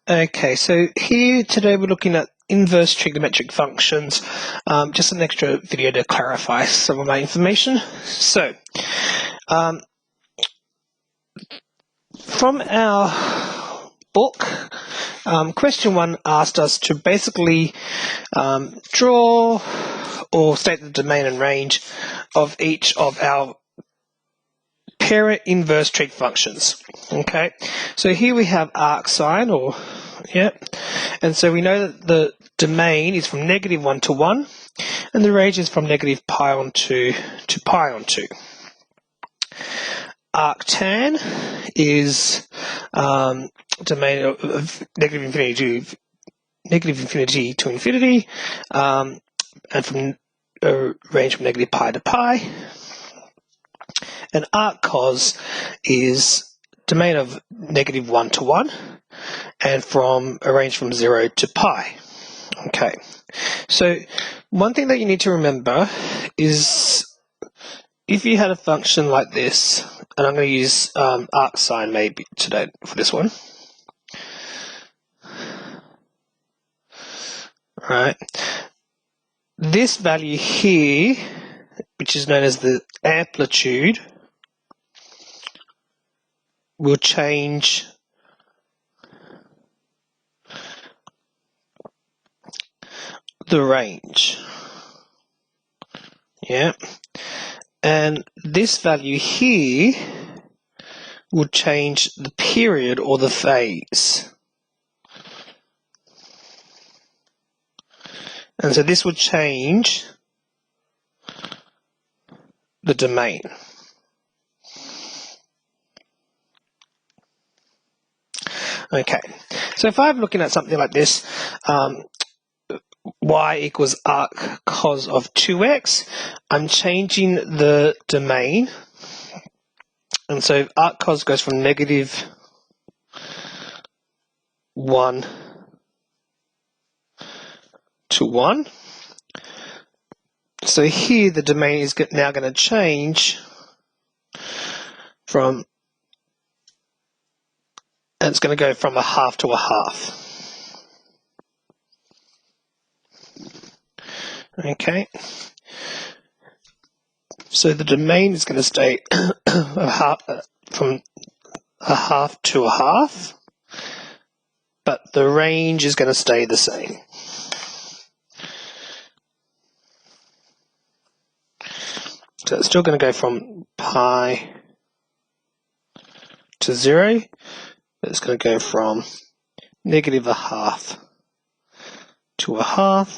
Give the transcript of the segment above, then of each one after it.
Okay, so here today we're looking at inverse trigonometric functions. Just an extra video to clarify some of my information. So, from our book, question 1 asked us to basically draw or state the domain and range of each of our parent inverse trig functions. Okay, so here we have arcsine, and so we know that the domain is from -1 to 1, and the range is from -pi on 2 to pi on 2. Arctan is domain of -infinity to infinity, and from a range from -pi to pi. And arccos is domain of -1 to 1, and from a range from 0 to pi. Okay, so one thing that you need to remember is if you had a function like this, and I'm going to use arcsine maybe today for this one. Right, this value here, which is known as the amplitude, will change the range. Yeah, and this value here will change the period or the phase. And so this would change the domain. Okay, so if I'm looking at something like this, y equals arc cos of 2x, I'm changing the domain. And so arc cos goes from -1 to 1. So here the domain is now going to change from, and it's going to go from a half to a half. Okay, so the domain is going to stay from a half to a half, but the range is going to stay the same. So it's still going to go from pi to 0, but it's going to go from -1/2 to 1/2,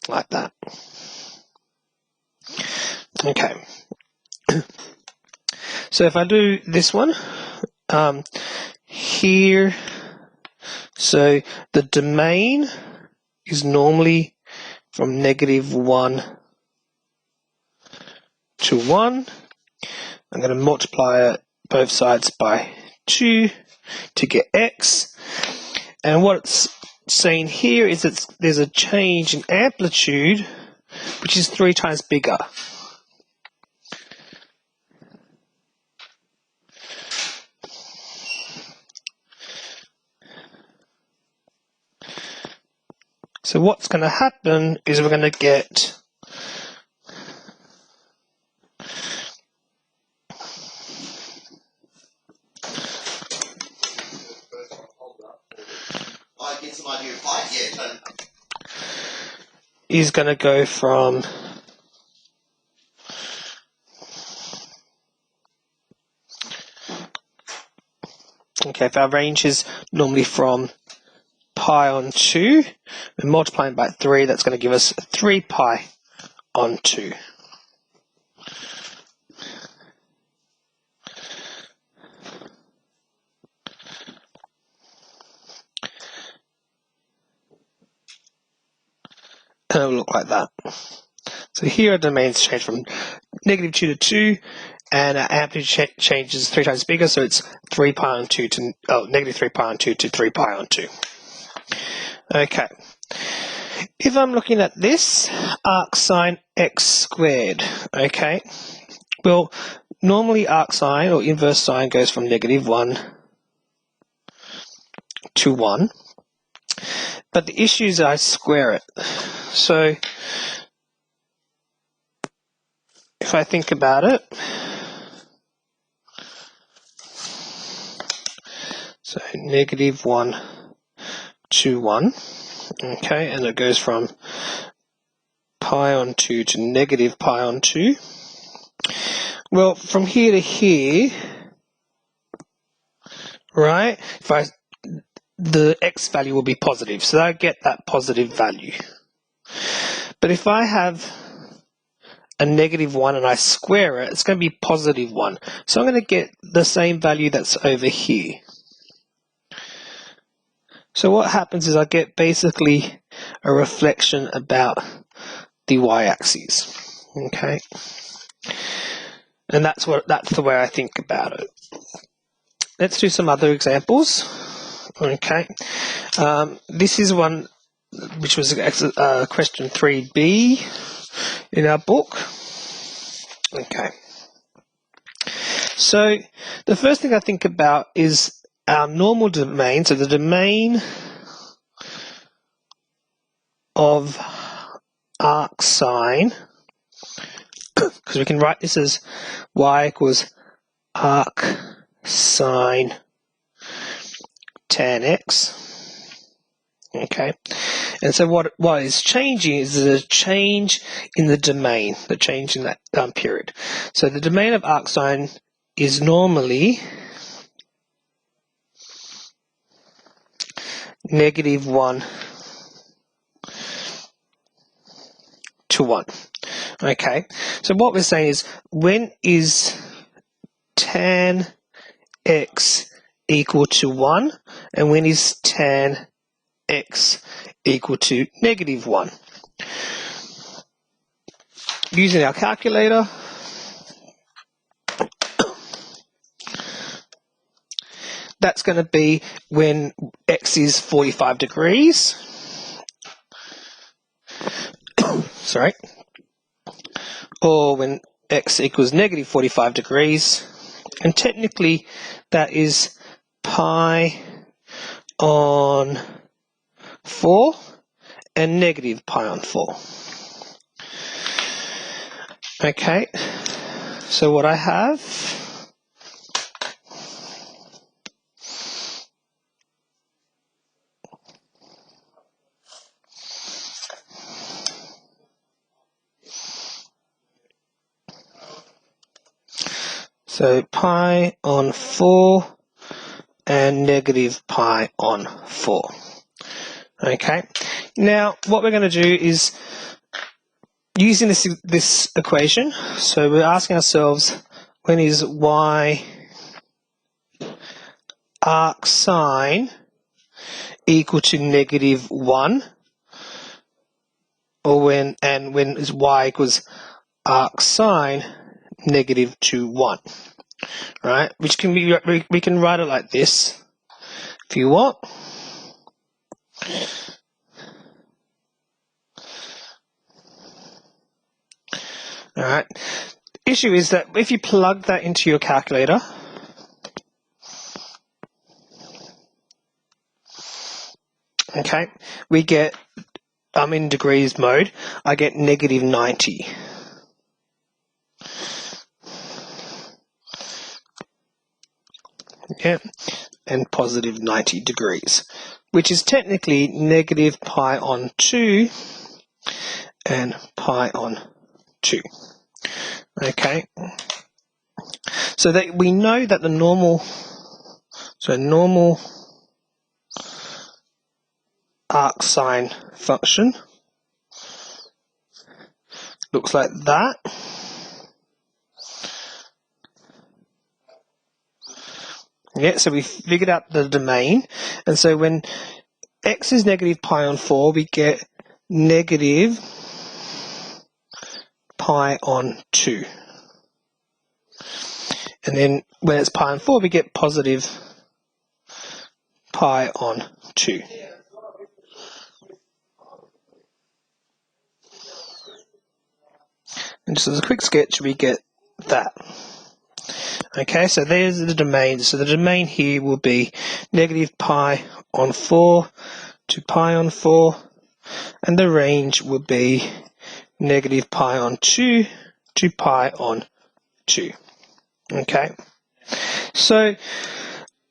like that. Okay. So if I do this one here, so the domain is normally from -1 to 1. I'm going to multiply both sides by 2 to get x. And what it's saying here is that there's a change in amplitude, which is 3 times bigger. So what's going to happen is we're going to get is going to go from if our range is normally from pi on 2, we're multiplying by 3, that's going to give us 3 pi on 2. And it will look like that. So here our domains change from -2 to 2, and our amplitude changes 3 times bigger, so it's 3 pi on 2 to -3 pi on 2 to 3 pi on 2. Okay. If I'm looking at this arcsine x squared, okay, Well, normally arc sine or inverse sine goes from -1 to 1. But the issue is I square it. So if I think about it, so -1 to 1, okay, and it goes from pi on 2 to negative pi on 2. Well, from here to here, right, the x value will be positive, so I get that positive value. But if I have a -1 and I square it, it's going to be +1. So I'm going to get the same value that's over here. So what happens is I get basically a reflection about the y-axis, okay? And that's the way I think about it. Let's do some other examples, okay? This is one which was question 3b in our book. Okay. So the first thing I think about is our normal domain, so the domain of arc sine, because we can write this as y equals arc sine tan x. Okay, and so what is changing is the change in the domain, the change in that period. So the domain of arc sine is normally -1 to 1. Okay, so what we're saying is when is tan x equal to 1 and when is tan x equal to -1. Using our calculator, that's going to be when x is 45 degrees. Sorry. Or when x equals -45 degrees. And technically that is pi on 4 and negative pi on 4. Okay, so what I have so pi on 4 and negative pi on 4. Okay, now what we're going to do is using this equation, so we're asking ourselves when is y arc sine equal to -1, or when is y equals arc sine -2, 1, right? Which can be, we can write it like this if you want. All right. Issue is that if you plug that into your calculator, okay, we get, I'm in degrees mode, I get -90. Yeah, and +90 degrees, which is technically negative pi on 2 and pi on 2. Okay, so that we know that the normal arc sine function looks like that. Yeah, so we figured out the domain, and so when x is negative pi on 4, we get negative pi on 2. And then when it's pi on 4, we get positive pi on 2. And just as a quick sketch, we get that. Okay, so there's the domain. So the domain here will be negative pi on 4 to pi on 4, and the range will be negative pi on 2 to pi on 2. Okay, so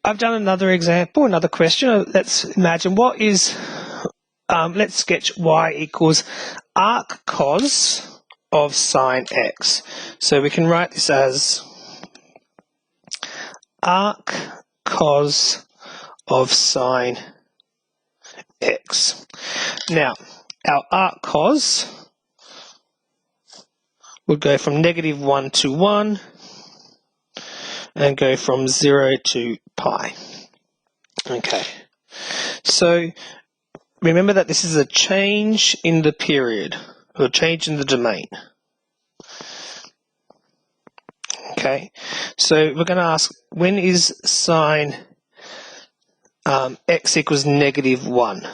I've done another example, another question. Let's imagine what is, let's sketch y equals arc cos of sine x. So we can write this as arc cos of sine x. Now, our arc cos would go from negative 1 to 1 and go from 0 to pi. Okay, so remember that this is a change in the period, or change in the domain. Okay, so we're going to ask, when is sine x equals negative 1?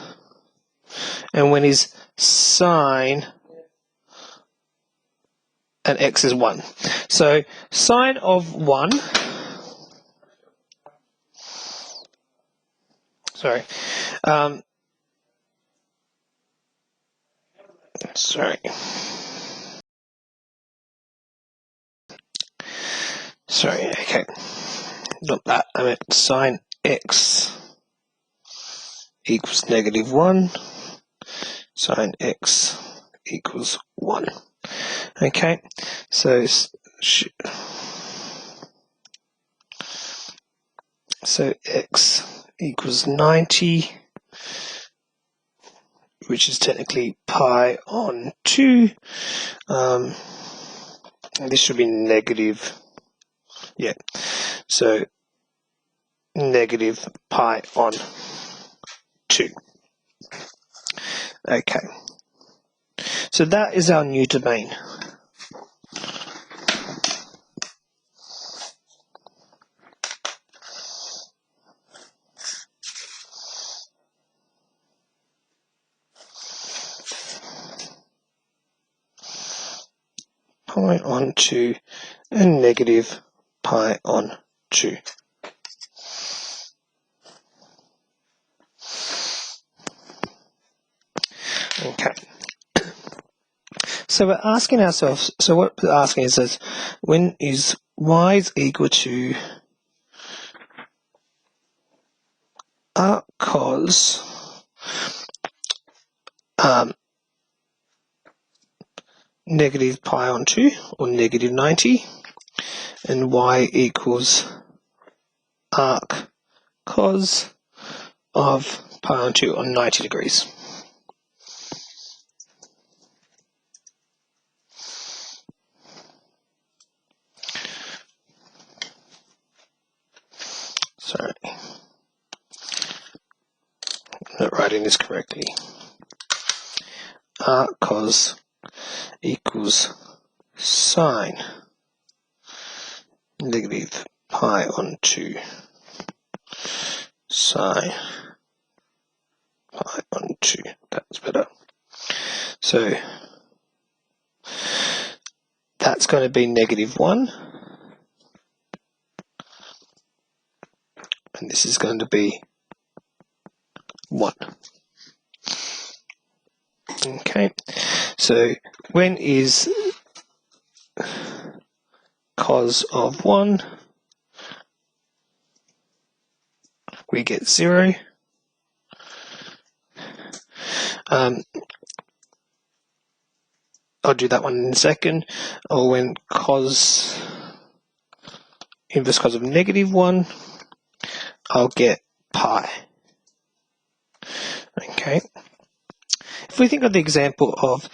And when is sine and x is 1? So sine of 1, sorry, okay, not that, I meant sine x equals negative 1, sine x equals 1. Okay, so x equals 90, which is technically pi on 2. This should be negative, yeah, so negative pi on 2. Okay, so that is our new domain. Pi on 2 and negative pi on 2. Okay. So we're asking ourselves, so what we're asking is that when is y is equal to arc cos negative pi on 2 or negative 90, and y equals arc cos of pi on 2 on 90 degrees. Sorry, I'm not writing this correctly. Arc cos equals sine negative pi on 2 sine pi on 2. That's better. So that's going to be negative 1, and this is going to be 1. Okay, so when is cos of 1? We get 0. I'll do that one in a second. Or when cos, inverse cos of negative 1, I'll get pi. Okay. If we think of the example of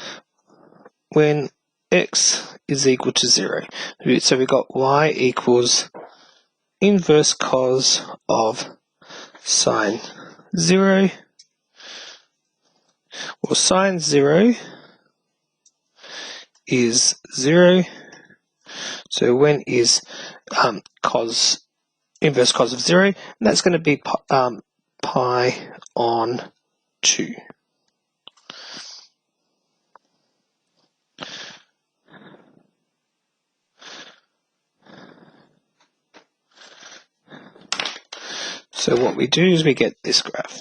when x is equal to 0, so we've got y equals inverse cos of sine 0, well, sine 0 is 0, so when is inverse cos of 0, and that's going to be pi on 2. So what we do is we get this graph.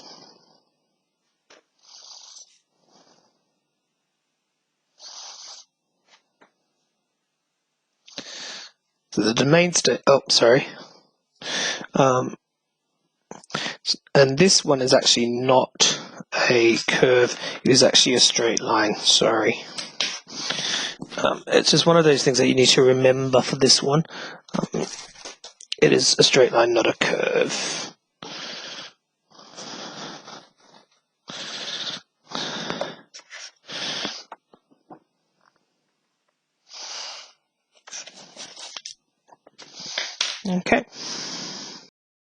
So the domain state, and this one is actually not a curve, it is actually a straight line, sorry. It's just one of those things that you need to remember for this one. It is a straight line, not a curve. Okay.